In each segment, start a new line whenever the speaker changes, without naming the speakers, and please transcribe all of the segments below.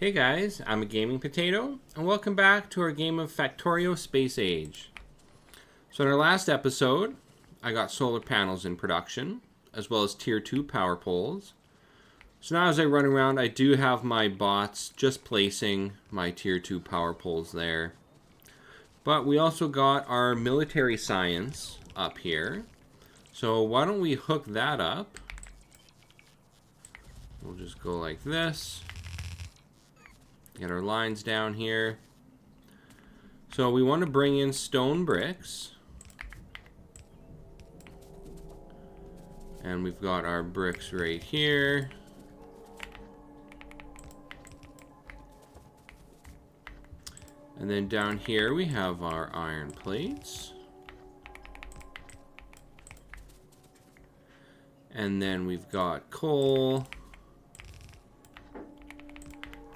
Hey guys, I'm a Gaming Potato, and welcome back to our game of Factorio Space Age. So in our last episode, I got solar panels in production, as well as tier 2 power poles. So now as I run around, I do have my bots just placing my tier 2 power poles there. But we also got our military science up here. So why don't we hook that up? We'll just go like this. Get our lines down here. So we want to bring in stone bricks. And we've got our bricks right here. And then down here we have our iron plates. And then we've got coal.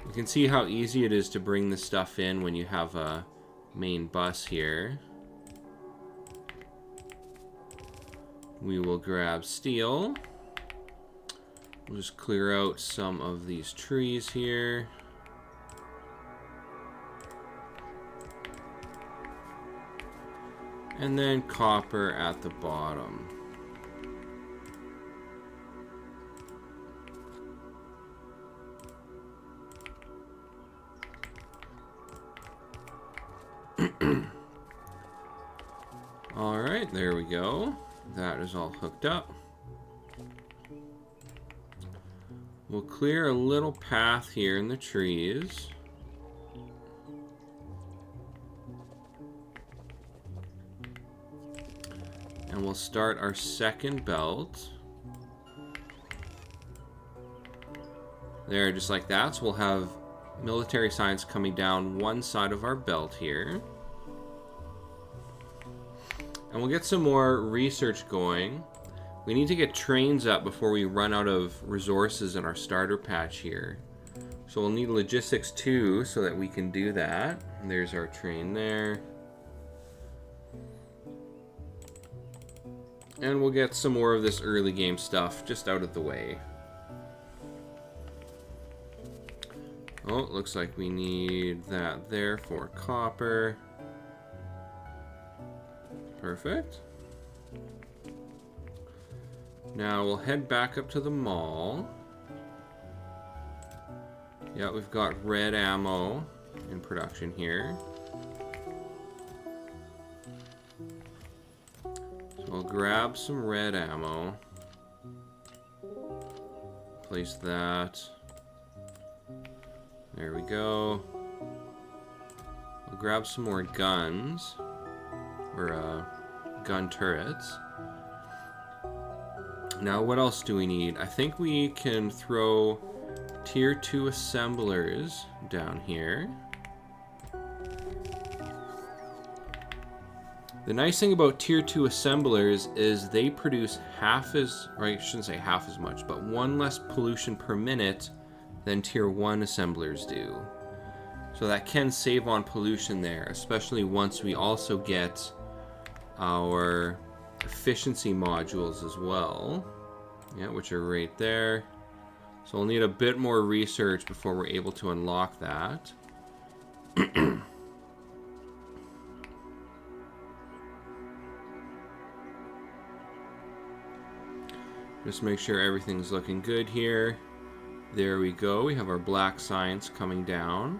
You can see how easy it is to bring this stuff in when you have a main bus here. We will grab steel. We'll just clear out some of these trees here. And then copper at the bottom. Alright, there we go. That is all hooked up. We'll clear a little path here in the trees. And we'll start our second belt. There, just like that. So we'll have military science coming down one side of our belt here. And we'll get some more research going. We need to get trains up before we run out of resources in our starter patch here. So we'll need logistics too so that we can do that. And there's our train there. And we'll get some more of this early game stuff just out of the way. Oh, it looks like we need that there for copper. Perfect. Now we'll head back up to the mall. Yeah, we've got red ammo in production here. So we'll grab some red ammo. Place that. There we go. We'll grab some more guns. Or gun turrets. Now what else do we need? I think we can throw tier 2 assemblers down here. The nice thing about tier 2 assemblers is they produce half as, or I shouldn't say half as much, but one less pollution per minute than tier 1 assemblers do. So that can save on pollution there, especially once we also get our efficiency modules as well. Yeah, which are right there. So we'll need a bit more research before we're able to unlock that. Just make sure everything's looking good here. There we go. We have our black science coming down.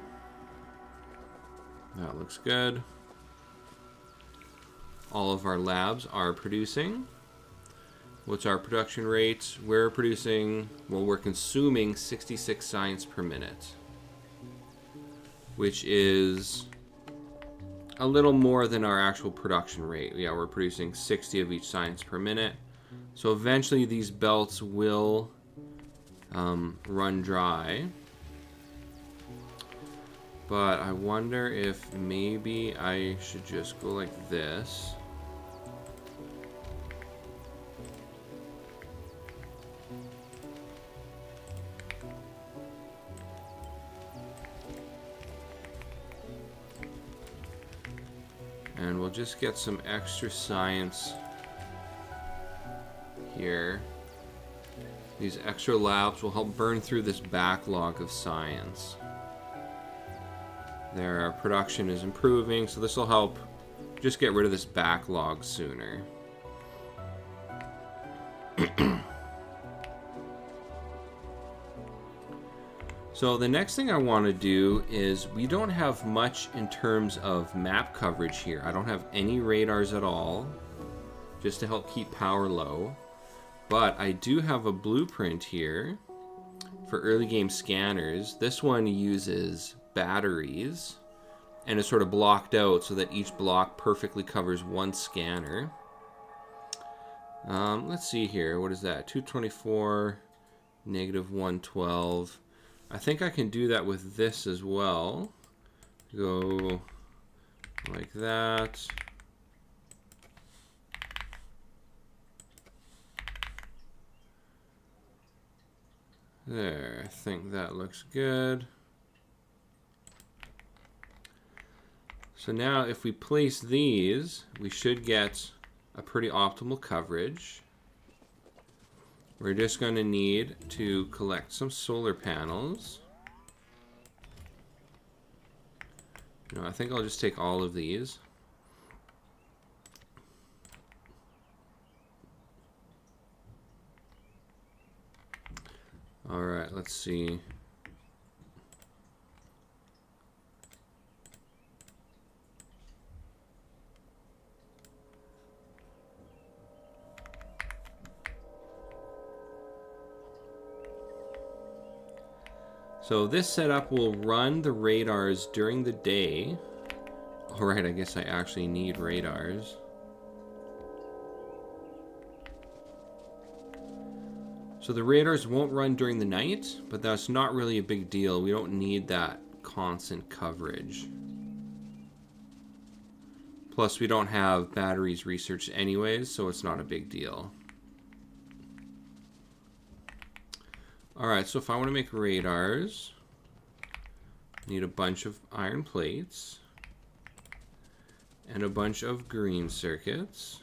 That looks good. All of our labs are producing. What's our production rate? We're producing, well, we're consuming 66 science per minute, which is a little more than our actual production rate. Yeah, we're producing 60 of each science per minute. So eventually these belts will run dry. But I wonder if maybe I should just go like this. And we'll just get some extra science here. These extra labs will help burn through this backlog of science. Their production is improving, so this will help just get rid of this backlog sooner. So the next thing I want to do is, we don't have much in terms of map coverage here. I don't have any radars at all, just to help keep power low. But I do have a blueprint here for early game scanners. This one uses batteries and is sort of blocked out so that each block perfectly covers one scanner. Let's see here. What is that? 224, negative 112. I think I can do that with this as well. Go like that. There, I think that looks good. So now if we place these, we should get a pretty optimal coverage. We're just going to need to collect some solar panels. No, I think I'll just take all of these. All right, let's see. So this setup will run the radars during the day. All right, I guess I actually need radars. So the radars won't run during the night, but that's not really a big deal. We don't need that constant coverage. Plus, we don't have batteries researched anyways, so it's not a big deal. Alright, so if I want to make radars, I need a bunch of iron plates and a bunch of green circuits.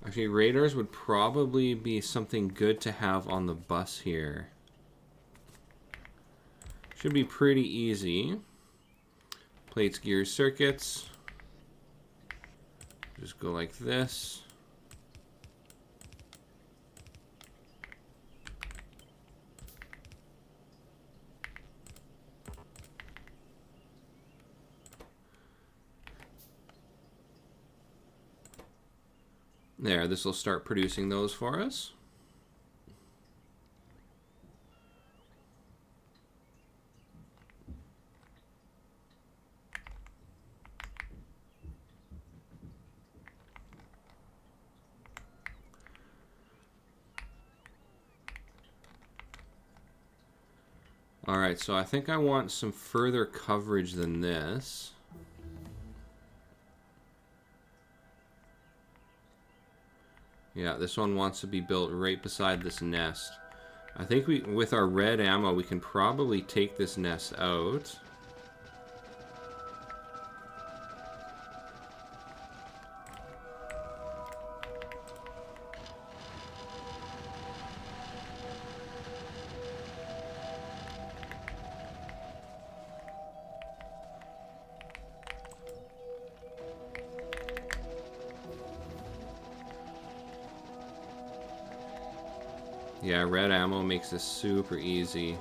Actually, radars would probably be something good to have on the bus here. Should be pretty easy. Plates, gears, circuits. Just go like this. There, this will start producing those for us. Alright, so I think I want some further coverage than this. Yeah, this one wants to be built right beside this nest. I think with our red ammo, we can probably take this nest out. Yeah, red ammo makes this super easy.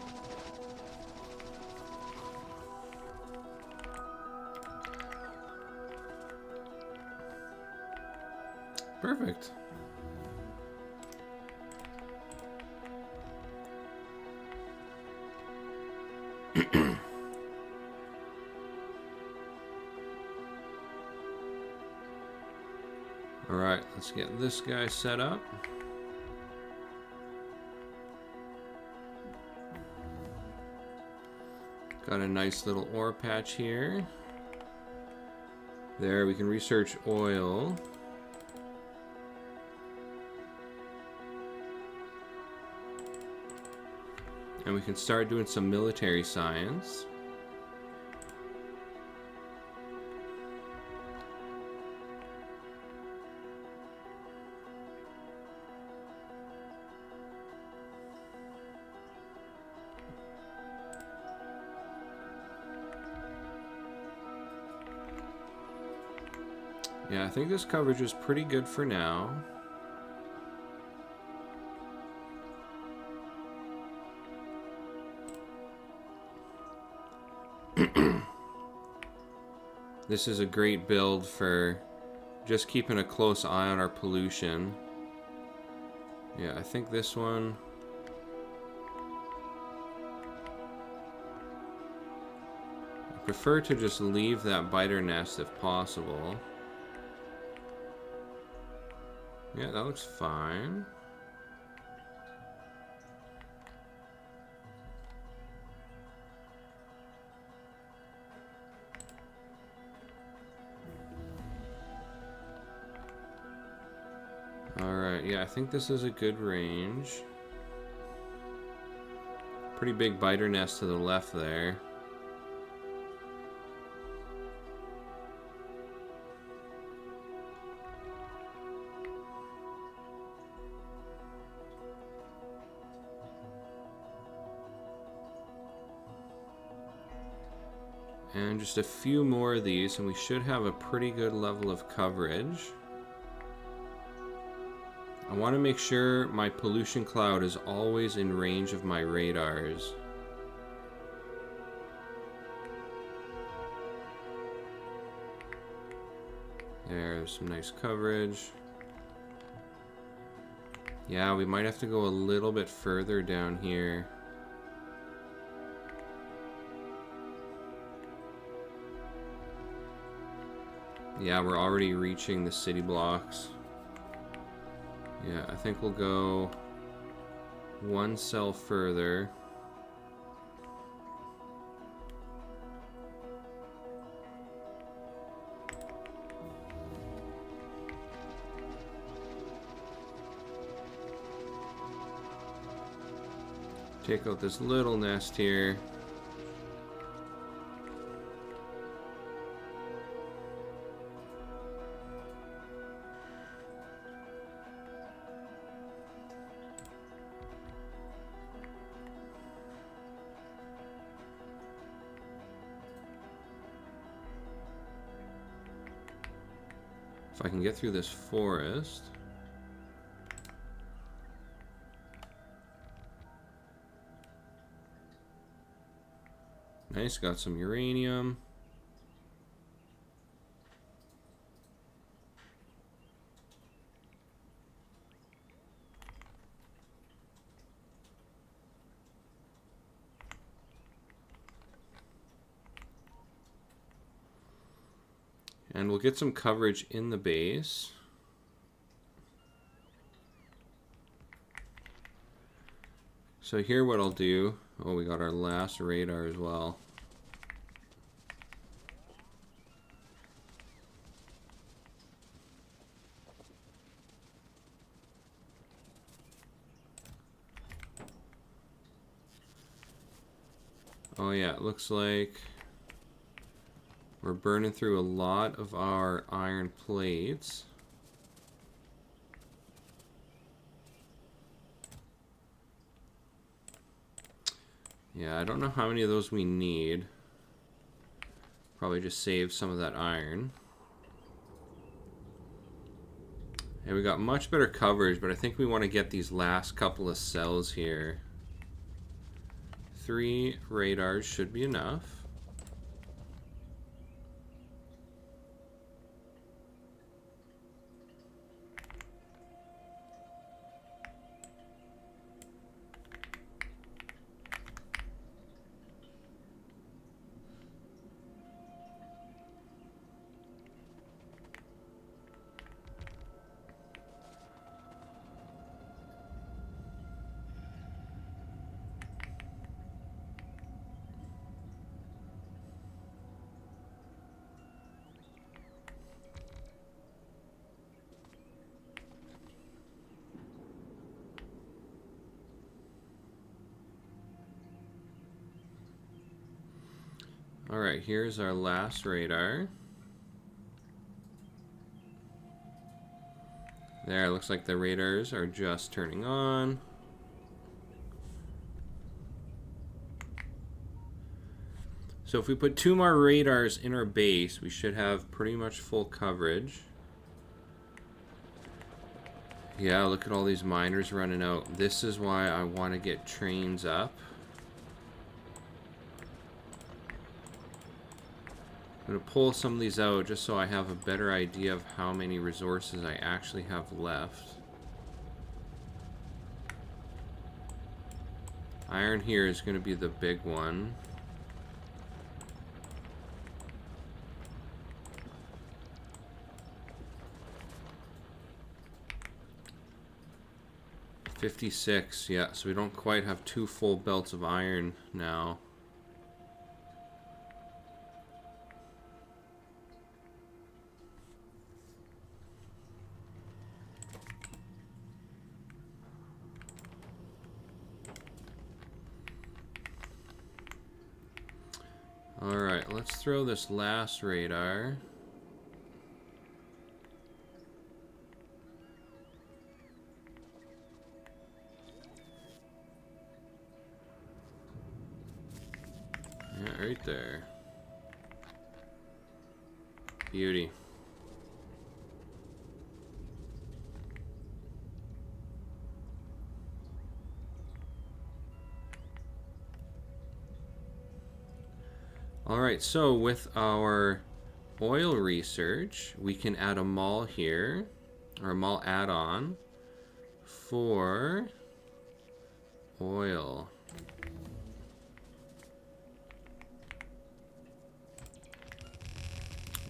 Perfect. All right, let's get this guy set up. Got a nice little ore patch here. There, we can research oil. And we can start doing some military science. Yeah, I think this coverage is pretty good for now. This is a great build for just keeping a close eye on our pollution. Yeah, I think this one... I prefer to just leave that biter nest if possible. Yeah, that looks fine. Alright, yeah, I think this is a good range. Pretty big biter nest to the left there. And just a few more of these, and we should have a pretty good level of coverage. I want to make sure my pollution cloud is always in range of my radars. There's some nice coverage. Yeah, we might have to go a little bit further down here. Yeah, we're already reaching the city blocks. Yeah, I think we'll go one cell further. Take out this little nest here. If I can get through this forest. Nice, got some uranium. And we'll get some coverage in the base. So here what I'll do, oh, we got our last radar as well. Oh yeah, it looks like we're burning through a lot of our iron plates. Yeah, I don't know how many of those we need. Probably just save some of that iron. And we got much better coverage, but I think we want to get these last couple of cells here. 3 radars should be enough. Alright, here's our last radar. There, it looks like the radars are just turning on. So if we put 2 more radars in our base, we should have pretty much full coverage. Yeah, look at all these miners running out. This is why I want to get trains up. I'm going to pull some of these out just so I have a better idea of how many resources I actually have left. Iron here is going to be the big one. $56, yeah, so we don't quite have 2 full belts of iron now. Alright, let's throw this last radar. Yeah, right there. Beauty. Alright, so with our oil research, we can add a mall here, or a mall add-on for oil.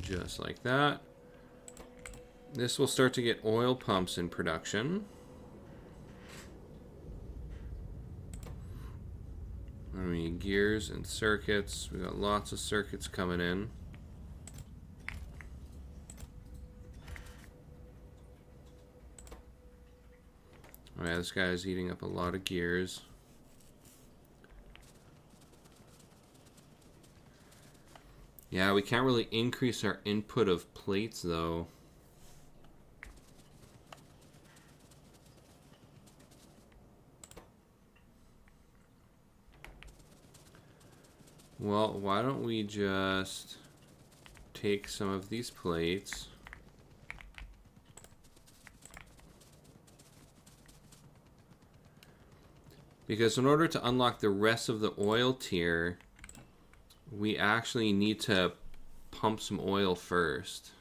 Just like that. This will start to get oil pumps in production. I mean, gears and circuits. We got lots of circuits coming in. Oh yeah, this guy is eating up a lot of gears. Yeah, we can't really increase our input of plates though. Well, why don't we just take some of these plates. Because in order to unlock the rest of the oil tier, we actually need to pump some oil first.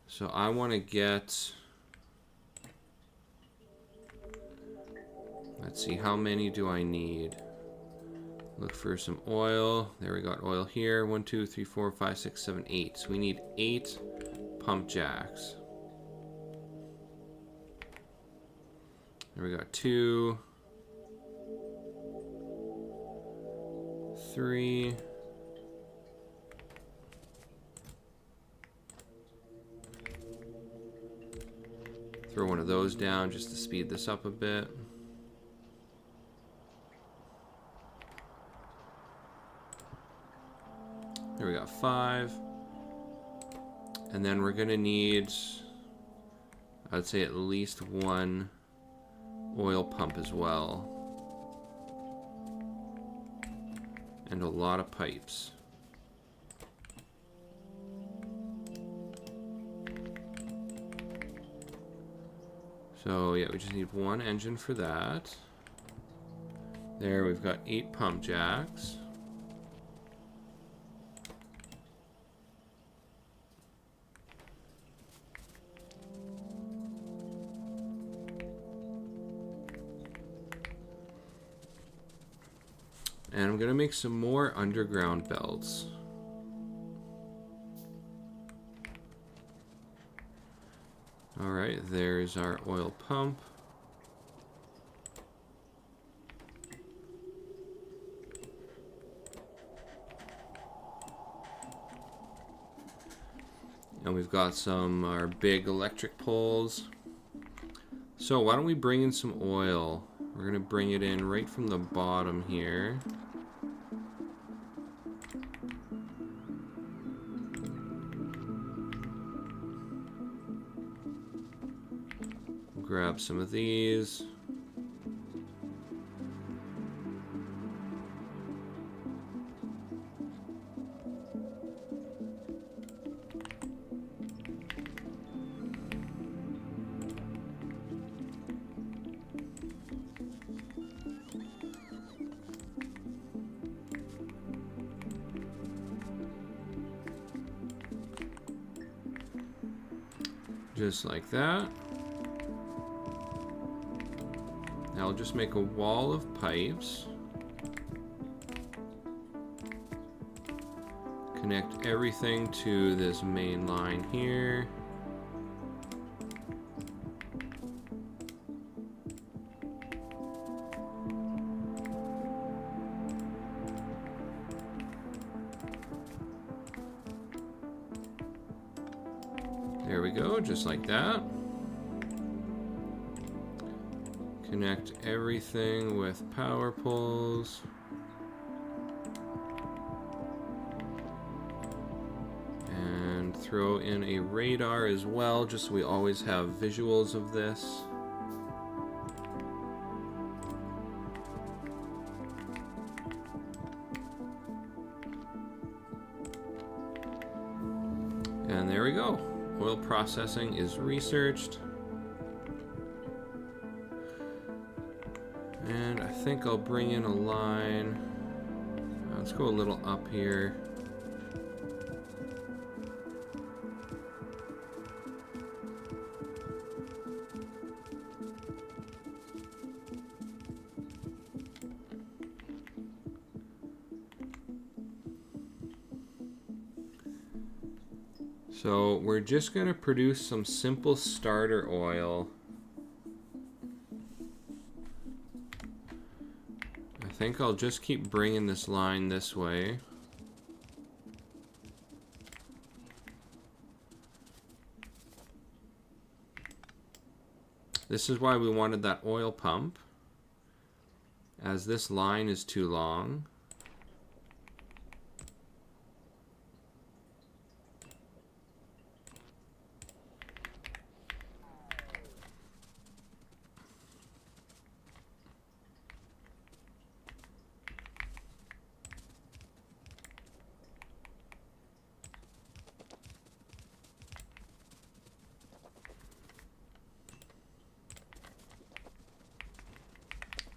So I want to get... Let's see, how many do I need? Look for some oil. There, we got oil here. 1, 2, 3, 4, 5, 6, 7, 8. So we need 8 pump jacks. There we got 2, 3. Throw one of those down just to speed this up a bit. Here we got 5. And then we're gonna need, I'd say, at least 1 oil pump as well. And a lot of pipes. So yeah, we just need 1 engine for that. There, we've got 8 pump jacks. And I'm gonna make some more underground belts. Alright, there's our oil pump. And we've got some our big electric poles. So why don't we bring in some oil? We're gonna bring it in right from the bottom here. Grab some of these. Just like that. Now I'll just make a wall of pipes. Connect everything to this main line here. There we go, just like that. Connect everything with power poles. And throw in a radar as well, just so we always have visuals of this. And there we go. Oil processing is researched. And I think I'll bring in a line. Let's go a little up here. So we're just going to produce some simple starter oil. I think I'll just keep bringing this line this way. This is why we wanted that oil pump, as this line is too long.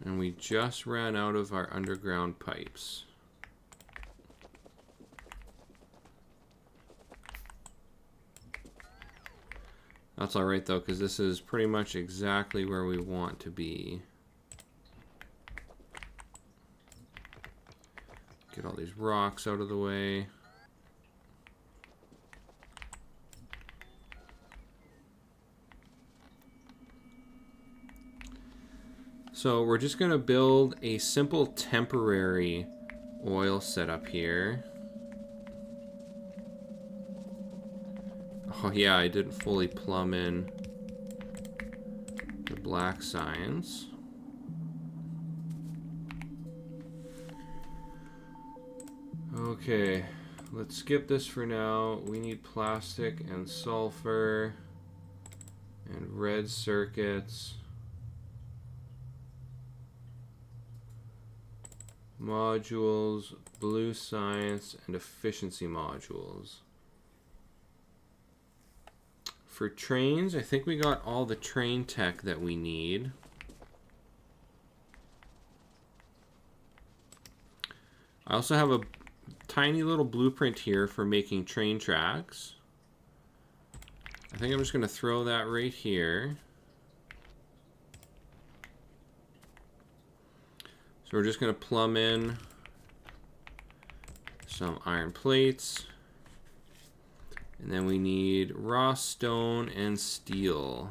And we just ran out of our underground pipes. That's all right though, because this is pretty much exactly where we want to be. Get all these rocks out of the way. So we're just going to build a simple temporary oil setup here. Oh yeah, I didn't fully plumb in the black signs. Okay, let's skip this for now. We need plastic and sulfur and red circuits. Modules, blue science, and efficiency modules. For trains, I think we got all the train tech that we need. I also have a tiny little blueprint here for making train tracks. I think I'm just going to throw that right here. So we're just going to plumb in some iron plates. And then we need raw stone and steel.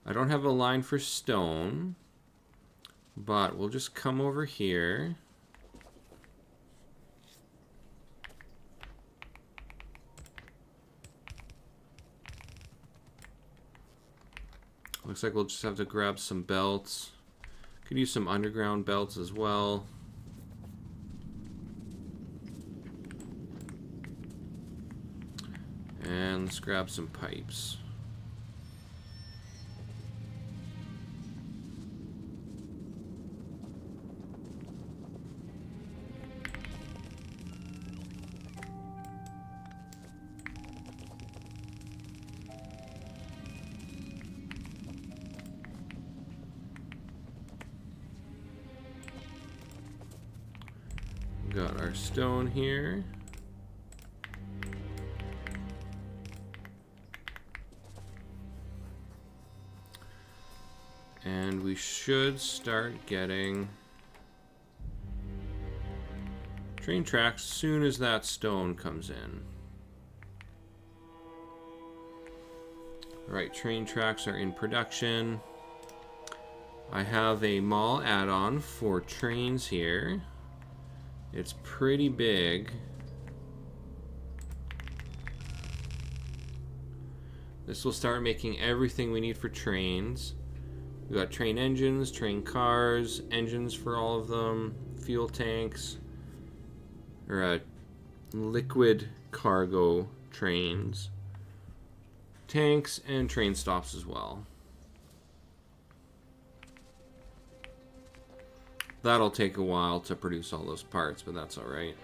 I don't have a line for stone, but we'll just come over here. Looks like we'll just have to grab some belts. Could use some underground belts as well. And let's grab some pipes. Got our stone here. And we should start getting train tracks as soon as that stone comes in. Alright, train tracks are in production. I have a mall add-on for trains here. It's pretty big. This will start making everything we need for trains. We got train engines, train cars, engines for all of them, fuel tanks, or liquid cargo trains, tanks, and train stops as well. That'll take a while to produce all those parts, but that's all right.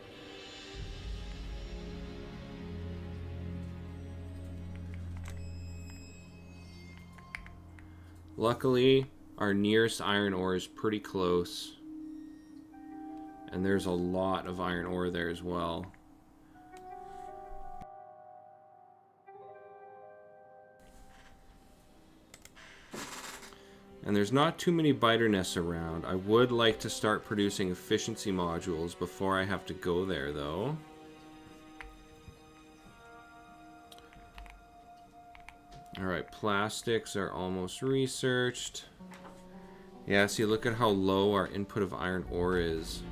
Luckily, our nearest iron ore is pretty close. And there's a lot of iron ore there as well. And there's not too many biter nests around. I would like to start producing efficiency modules before I have to go there, though. Alright, plastics are almost researched. Yeah, see, look at how low our input of iron ore is.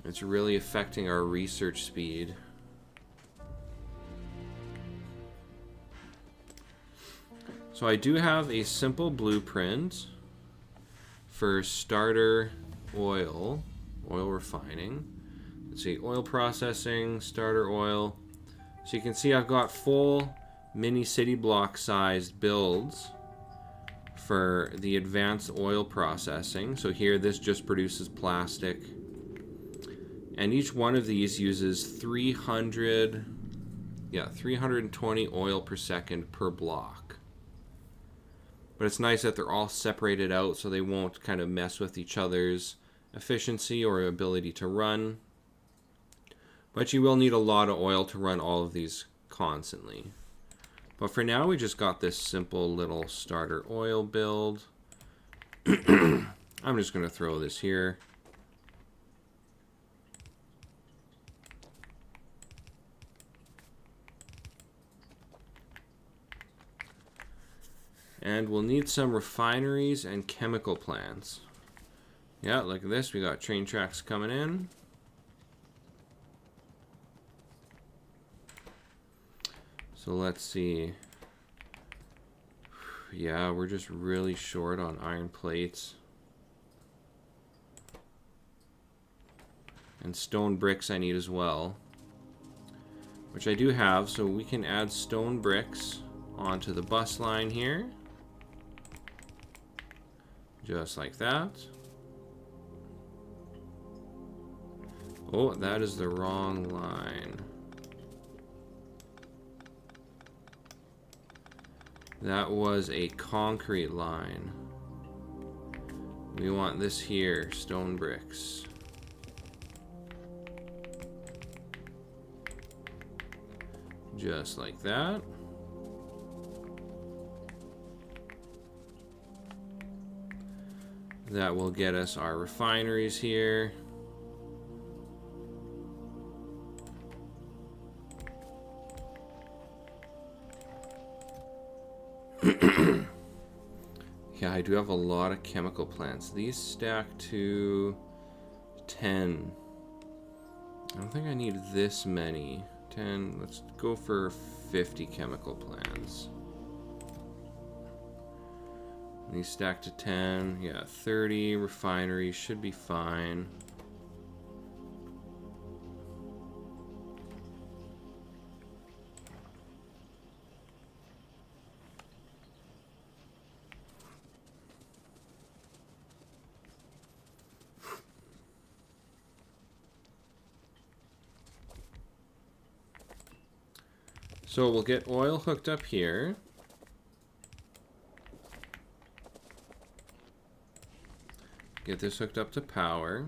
It's really affecting our research speed. So I do have a simple blueprint for starter oil refining. Let's see, oil processing, starter oil. So you can see I've got full mini city block sized builds for the advanced oil processing. So here this just produces plastic. And each one of these uses 320 oil per second per block. But it's nice that they're all separated out so they won't kind of mess with each other's efficiency or ability to run. But you will need a lot of oil to run all of these constantly. But for now, we just got this simple little starter oil build. I'm just going to throw this here. And we'll need some refineries and chemical plants. Yeah, look at this. We got train tracks coming in. So let's see. Yeah, we're just really short on iron plates. And stone bricks I need as well. Which I do have, so we can add stone bricks onto the bus line here. Just like that. Oh, that is the wrong line. That was a concrete line. We want this here, stone bricks. Just like that. That will get us our refineries here. Yeah, I do have a lot of chemical plants. These stack to 10. I don't think I need this many. 10, let's go for 50 chemical plants. These stack to 10. Yeah, 30 refineries should be fine. So we'll get oil hooked up here. Get this hooked up to power.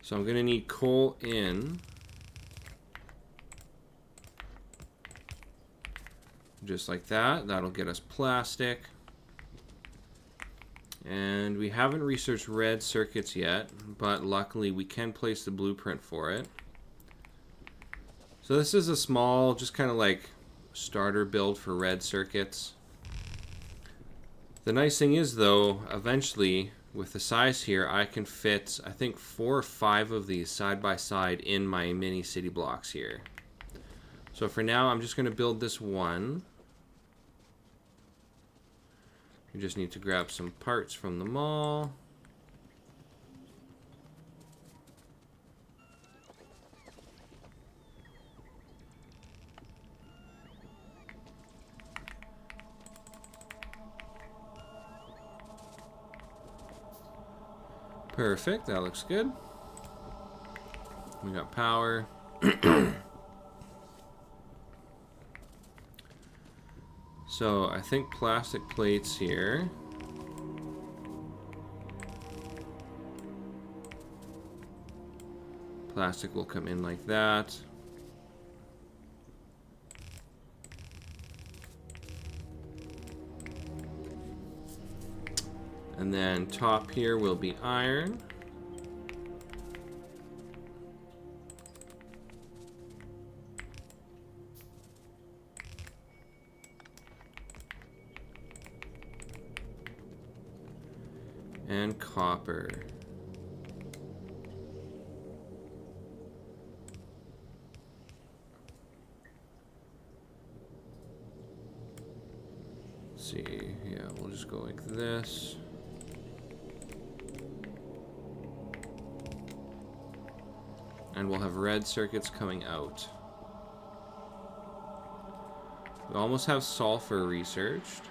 So I'm going to need coal in. Just like that. That'll get us plastic. And we haven't researched red circuits yet, but luckily we can place the blueprint for it. So this is a small, just kind of like starter build for red circuits. The nice thing is though, eventually with the size here, I can fit, I think 4 or 5 of these side by side in my mini city blocks here. So for now, I'm just going to build this one. You just need to grab some parts from the mall. Perfect, that looks good. We got power. So I think plastic plates here. Plastic will come in like that. And then top here will be iron. And copper. Let's see, yeah, we'll just go like this. And we'll have red circuits coming out. We almost have sulfur researched.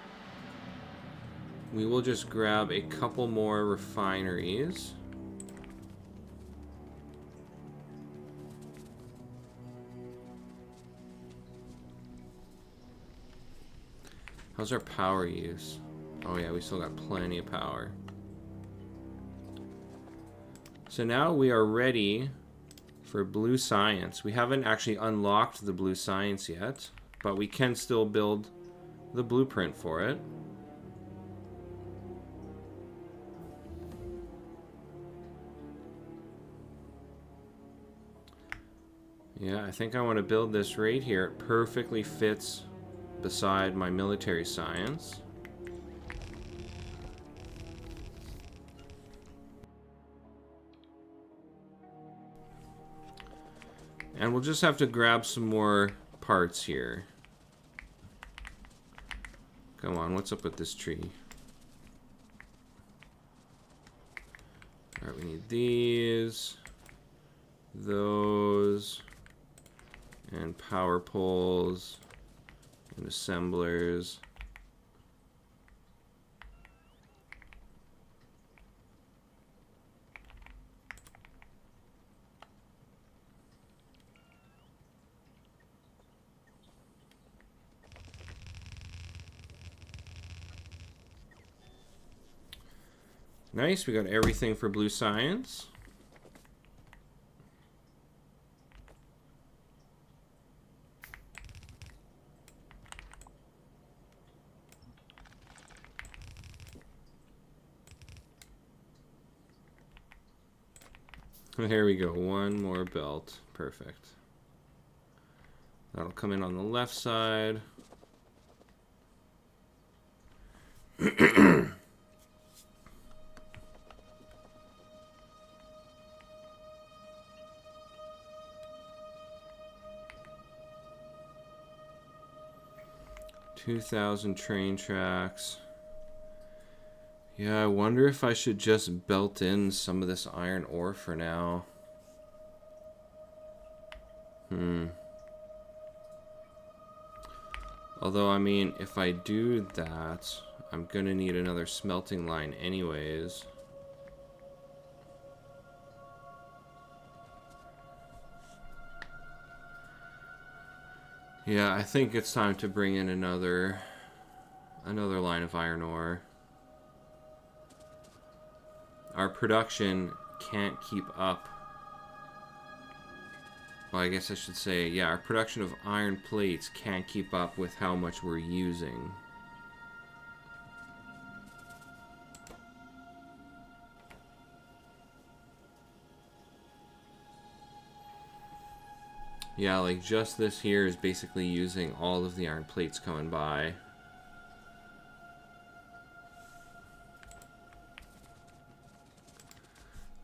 We will just grab a couple more refineries. How's our power use? Oh yeah, we still got plenty of power. So now we are ready for blue science. We haven't actually unlocked the blue science yet, but we can still build the blueprint for it. Yeah, I think I want to build this right here. It perfectly fits beside my military science. And we'll just have to grab some more parts here. Come on, what's up with this tree? Alright, we need these, those, and power poles, and assemblers. Nice, we got everything for blue science. Here we go, one more belt. Perfect. That'll come in on the left side. 2,000 train tracks. Yeah, I wonder if I should just belt in some of this iron ore for now. Although, I mean, if I do that, I'm gonna need another smelting line anyways. Yeah, I think it's time to bring in another line of iron ore. Our production can't keep up Well, I guess I should say, yeah, our production of iron plates can't keep up with how much we're using. Yeah, like just this here is basically using all of the iron plates coming by.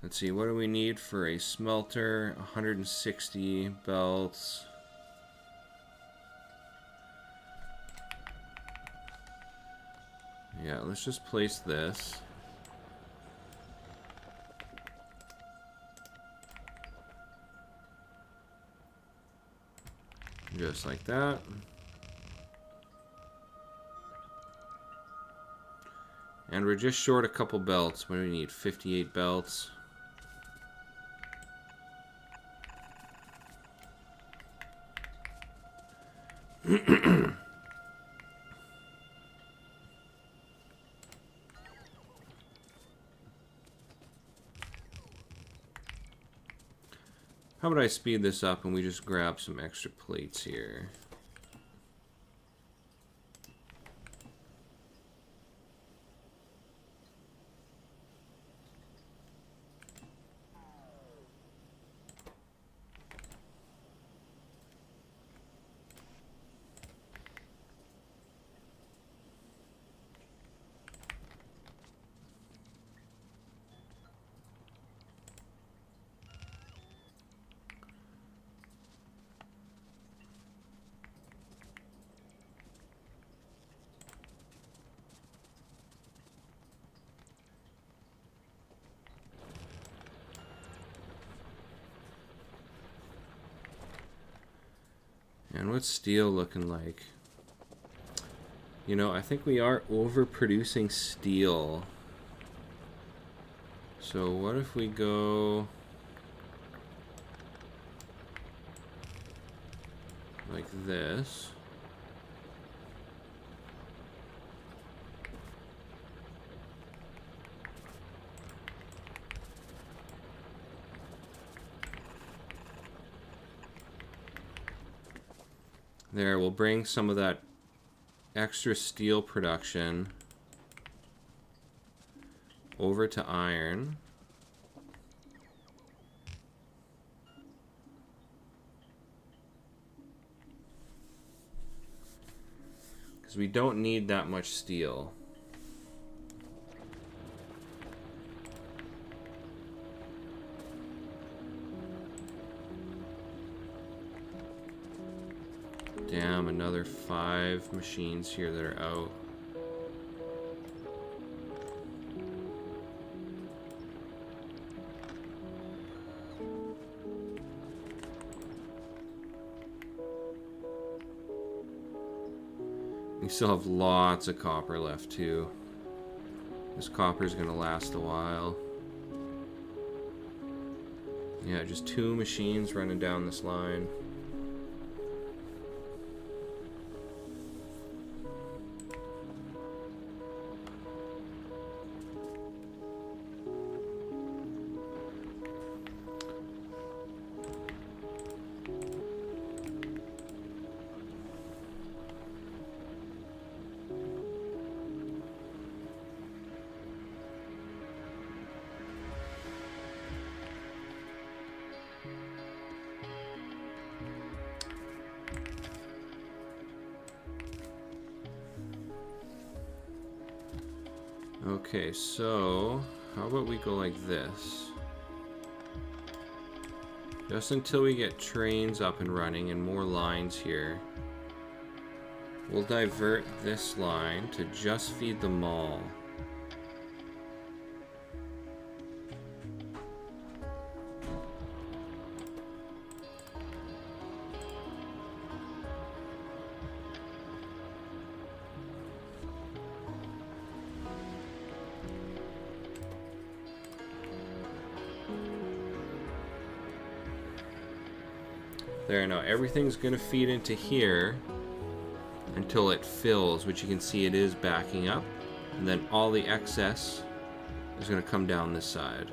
Let's see, what do we need for a smelter? 160 belts. Yeah, let's just place this. Just like that. And we're just short a couple belts. What do we need? 58 belts. How about I speed this up and we just grab some extra plates here? And what's steel looking like? You know, I think we are overproducing steel. So what if we go like this? There, we'll bring some of that extra steel production over to iron. Because we don't need that much steel. Damn, another 5 machines here that are out. We still have lots of copper left too. This copper is going to last a while. Yeah, just 2 machines running down this line. Okay, so how about we go like this? Just until we get trains up and running and more lines here. We'll divert this line to just feed the mall. There, now everything's going to feed into here until it fills, which you can see it is backing up. And then all the excess is going to come down this side.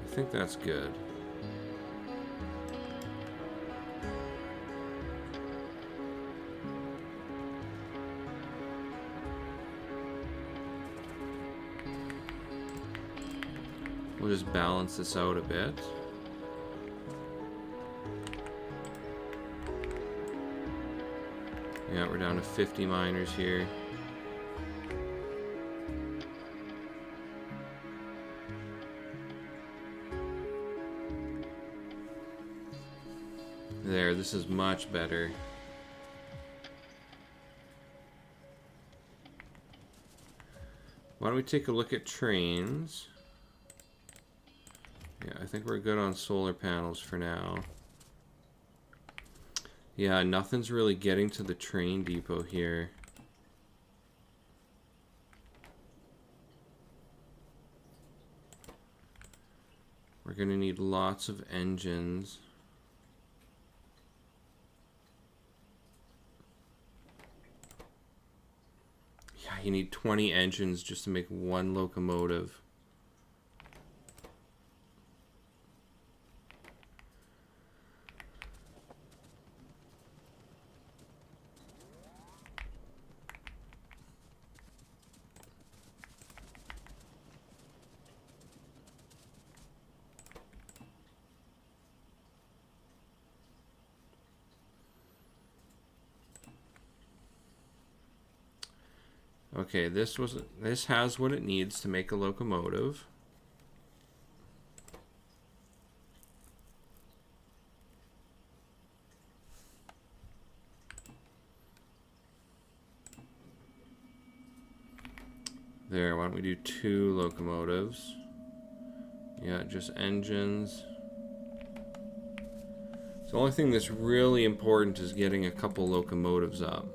I think that's good. We'll just balance this out a bit. Yeah, we're down to 50 miners here. There, this is much better. Why don't we take a look at trains? Yeah, I think we're good on solar panels for now. Yeah, nothing's really getting to the train depot here. We're gonna need lots of engines. Yeah, you need 20 engines just to make one locomotive. Okay, this has what it needs to make a locomotive. There, why don't we do 2 locomotives? Yeah, just engines. So the only thing that's really important is getting a couple locomotives up.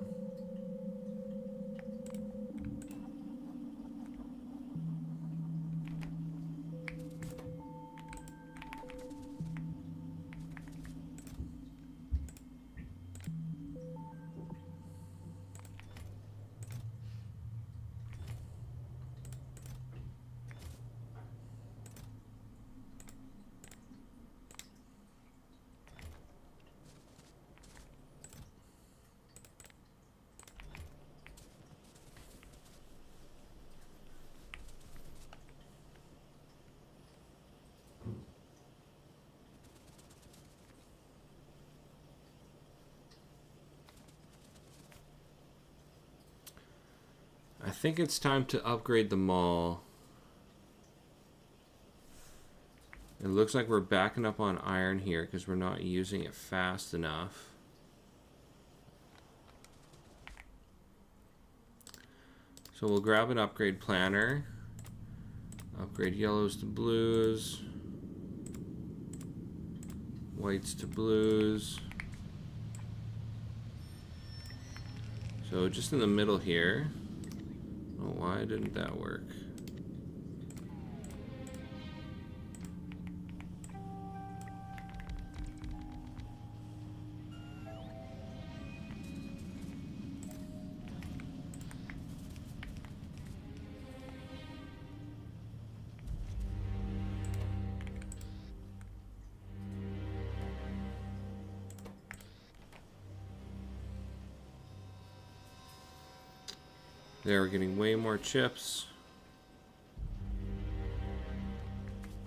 I think it's time to upgrade the mall. It looks like we're backing up on iron here because we're not using it fast enough. So we'll grab an upgrade planner. Upgrade yellows to blues. Whites to blues. So just in the middle here. Oh, why didn't that work? There, we're getting way more chips.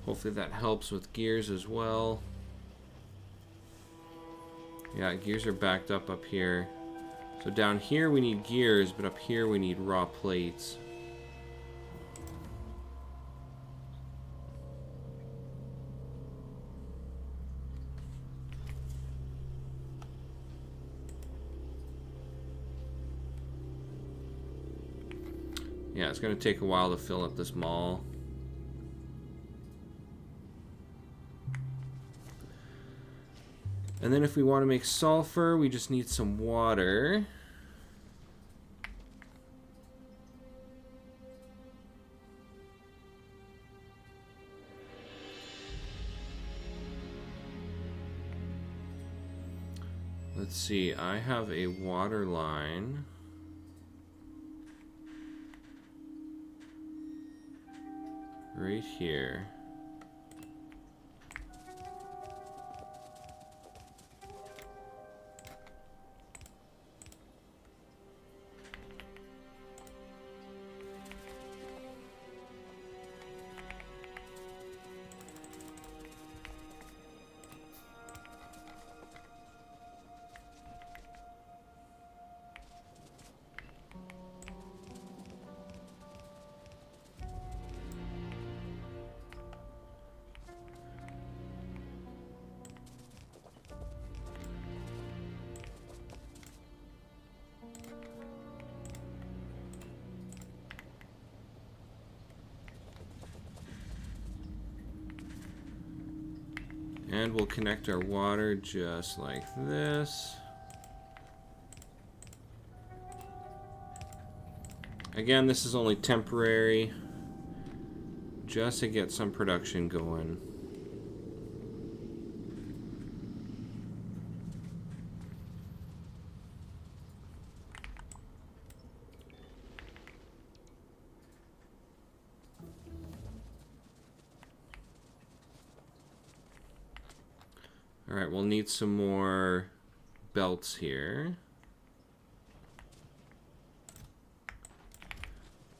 Hopefully that helps with gears as well. Yeah, gears are backed up here. So down here we need gears, but up here we need raw plates. Yeah, it's going to take a while to fill up this mall. And then if we want to make sulfur, we just need some water. Let's see, I have a water line. Right here. And we'll connect our water just like this. Again, this is only temporary, just to get some production going. All right, we'll need some more belts here.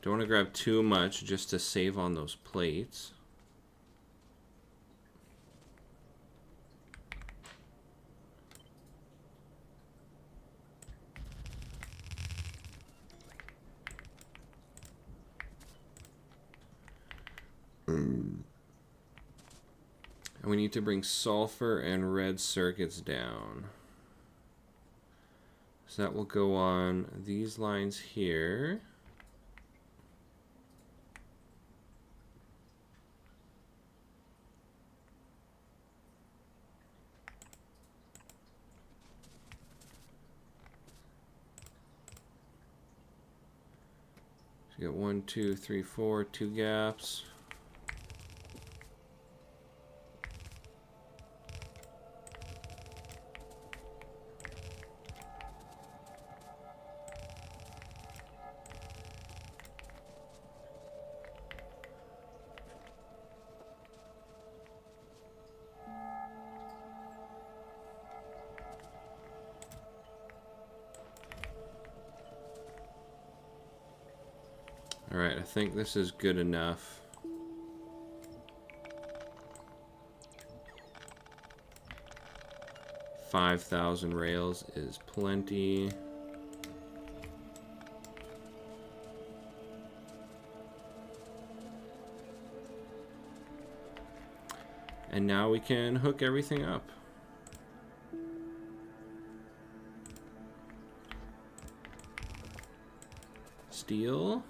Don't want to grab too much just to save on those plates. And we need to bring sulfur and red circuits down. So that will go on these lines here. So you got 1, 2, 3, 4, 2 gaps. All right, I think this is good enough. $5,000 rails is plenty. And now we can hook everything up. Steel.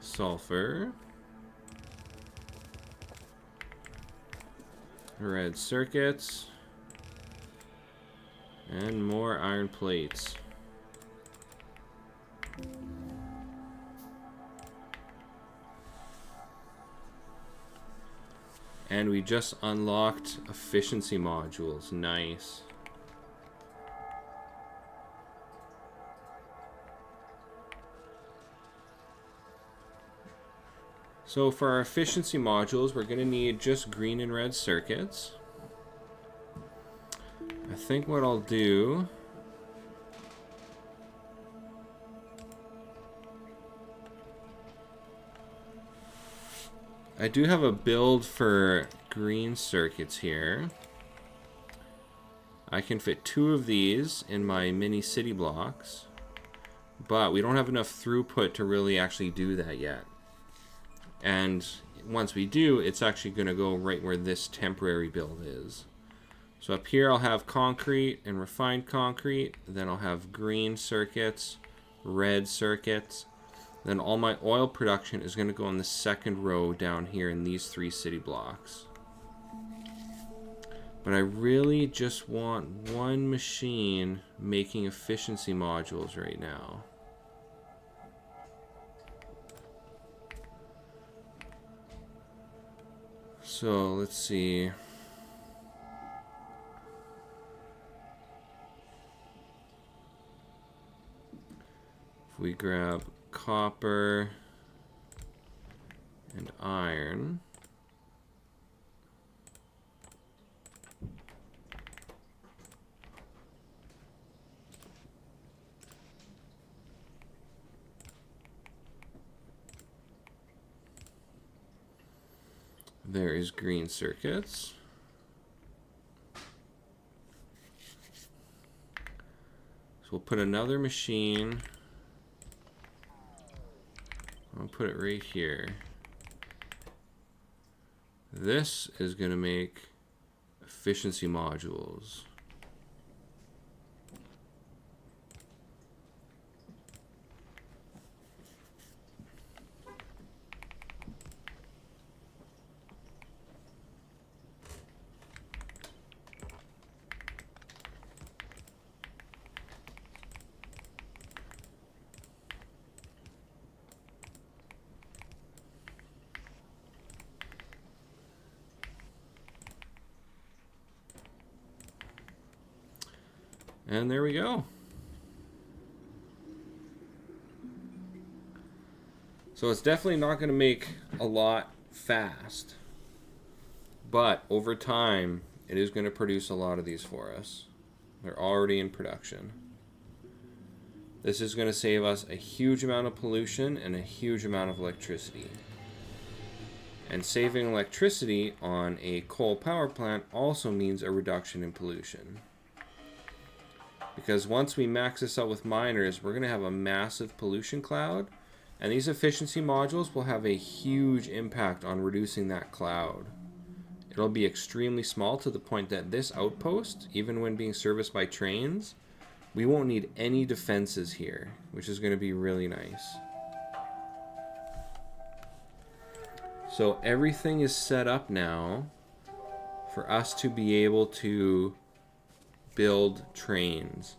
Sulfur. Red circuits. And more iron plates. And we just unlocked efficiency modules. Nice. So for our efficiency modules, we're going to need just green and red circuits. I think what I'll do... I do have a build for green circuits here. I can fit 2 of these in my mini city blocks, but we don't have enough throughput to really actually do that yet. And once we do, it's actually going to go right where this temporary build is. So up here I'll have concrete and refined concrete, then I'll have green circuits, red circuits. Then all my oil production is going to go on the second row down here in these 3 city blocks. But I really just want one machine making efficiency modules right now. So let's see. If we grab copper and iron. There is green circuits. So we'll put another machine. I'll put it right here. This is going to make efficiency modules. And there we go. So it's definitely not going to make a lot fast, but over time it is going to produce a lot of these for us. They're already in production. This is going to save us a huge amount of pollution and a huge amount of electricity. And saving electricity on a coal power plant also means a reduction in pollution. Because once we max this out with miners, we're going to have a massive pollution cloud. And these efficiency modules will have a huge impact on reducing that cloud. It'll be extremely small to the point that this outpost, even when being serviced by trains, we won't need any defenses here, which is going to be really nice. So everything is set up now for us to be able to build trains.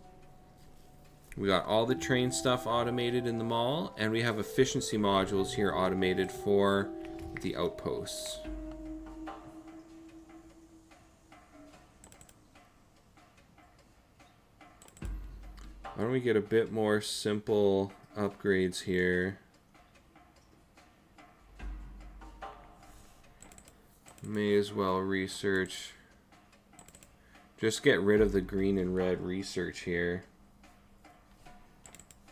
We got all the train stuff automated in the mall, and we have efficiency modules here automated for the outposts. Why don't we get a bit more simple upgrades here? May as well research. Just get rid of the green and red research here.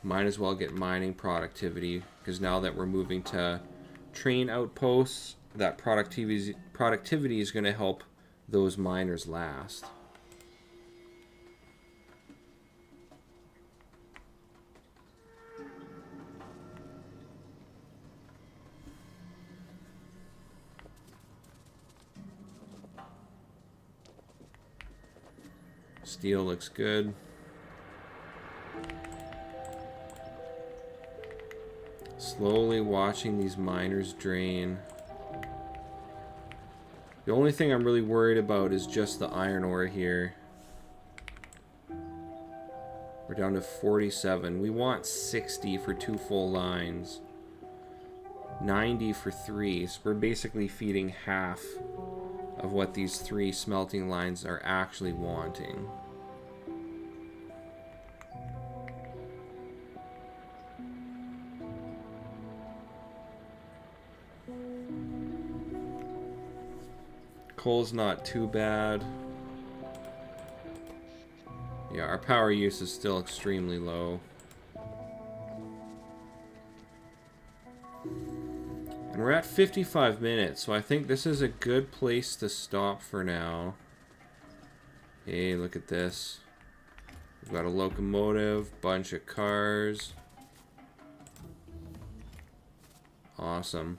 Might as well get mining productivity, because now that we're moving to train outposts, that productivity is going to help those miners last. Steel looks good. Slowly watching these miners drain. The only thing I'm really worried about is just the iron ore here. We're down to 47. We want 60 for 2 full lines. 90 for 3. So we're basically feeding half of what these 3 smelting lines are actually wanting. Coal's not too bad. Yeah, our power use is still extremely low. And we're at 55 minutes, so I think this is a good place to stop for now. Hey, look at this. We've got a locomotive, bunch of cars. Awesome.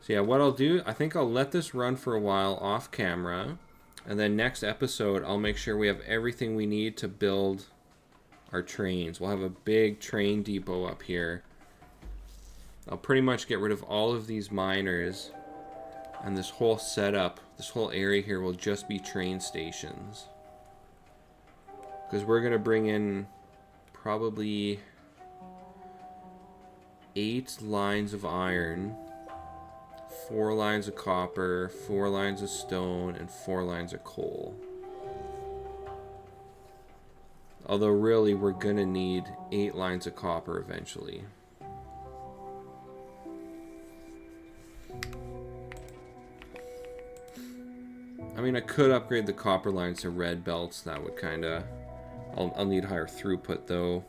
So yeah, what I'll do, I think I'll let this run for a while off camera. And then next episode, I'll make sure we have everything we need to build our trains. We'll have a big train depot up here. I'll pretty much get rid of all of these miners. And this whole setup, this whole area here will just be train stations. Because we're going to bring in probably 8 lines of iron. 4 lines of copper, 4 lines of stone, and 4 lines of coal. Although really we're gonna need 8 lines of copper eventually. I mean, I could upgrade the copper lines to red belts. That would kinda... I'll need higher throughput though.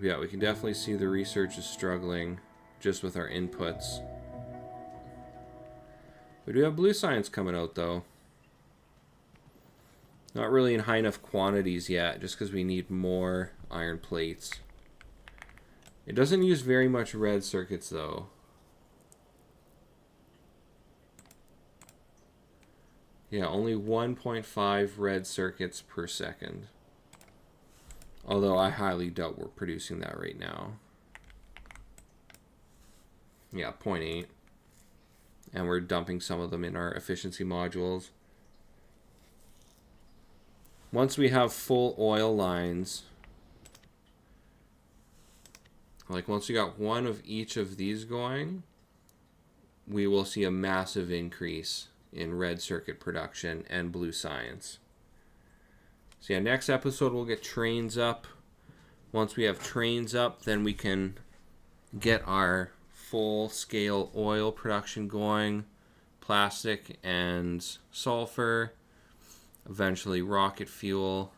Yeah, we can definitely see the research is struggling just with our inputs. We do have blue science coming out though. Not really in high enough quantities yet, just because we need more iron plates. It doesn't use very much red circuits though. Yeah, only 1.5 red circuits per second. Although I highly doubt we're producing that right now. Yeah, 0.8. And we're dumping some of them in our efficiency modules. Once we have full oil lines, like once we got one of each of these going, we will see a massive increase in red circuit production and blue science. So yeah, next episode we'll get trains up. Once we have trains up, then we can get our full-scale oil production going, plastic and sulfur, eventually rocket fuel.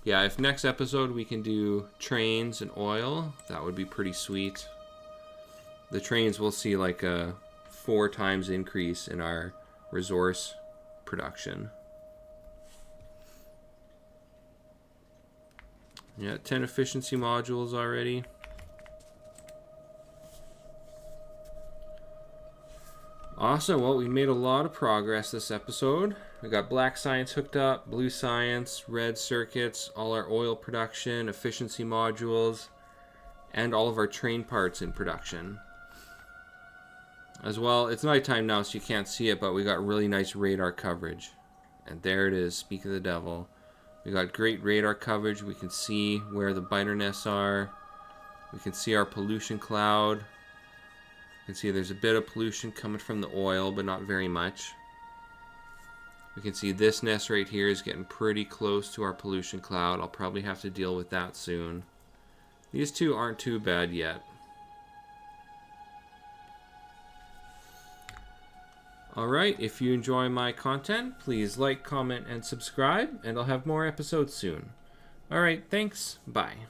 Yeah, if next episode we can do trains and oil, that would be pretty sweet. The trains will see like a 4 times increase in our resource production. Yeah, 10 efficiency modules already. Awesome. Well, we made a lot of progress this episode. We got black science hooked up, blue science, red circuits, all our oil production, efficiency modules, and all of our train parts in production. As well, it's nighttime now, so you can't see it, but we got really nice radar coverage. And there it is, speak of the devil. We got great radar coverage. We can see where the biter nests are. We can see our pollution cloud. You can see there's a bit of pollution coming from the oil, but not very much. We can see this nest right here is getting pretty close to our pollution cloud. I'll probably have to deal with that soon. These two aren't too bad yet. Alright, if you enjoy my content, please like, comment, and subscribe, and I'll have more episodes soon. Alright, thanks. Bye.